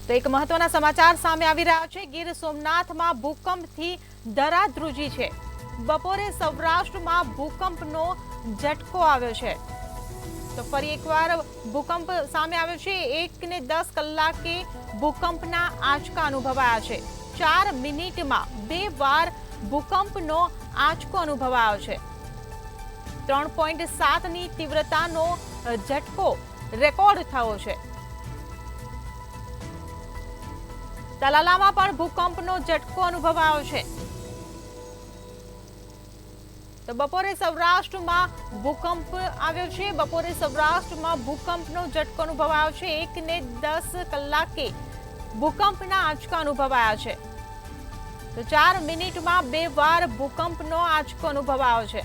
તો એક મહત્વના સમાચાર સામે આવી રહ્યા છે। ગીર સોમનાથમાં ભૂકંપથી ધરાધ્રુજી છે। બપોરે સૌરાષ્ટ્રમાં ભૂકંપનો ઝટકો આવ્યો છે। તો ફરી એકવાર ભૂકંપ સામે આવ્યો છે। 1 ને 10 કલાકે ભૂકંપના આંચકા અનુભવાયા છે। 4 મિનિટમાં 2 વાર ભૂકંપનો આંચકો અનુભવાયો છે। 3.7 ની તીવ્રતાનો ઝટકો રેકોર્ડ થયો છે। તલાલામાં પણ ભૂકંપનો ઝટકો અનુભવાયો છે। તો બપોરે સૌરાષ્ટ્રમાં ભૂકંપ આવ્યો છે। બપોરે સૌરાષ્ટ્રમાં ભૂકંપનો ઝટકો અનુભવાયો છે। 1 ને 10 કલાકે ભૂકંપના આંચકા અનુભવાયા છે। તો 4 મિનિટમાં 2 વાર ભૂકંપનો આંચકો અનુભવાયો છે।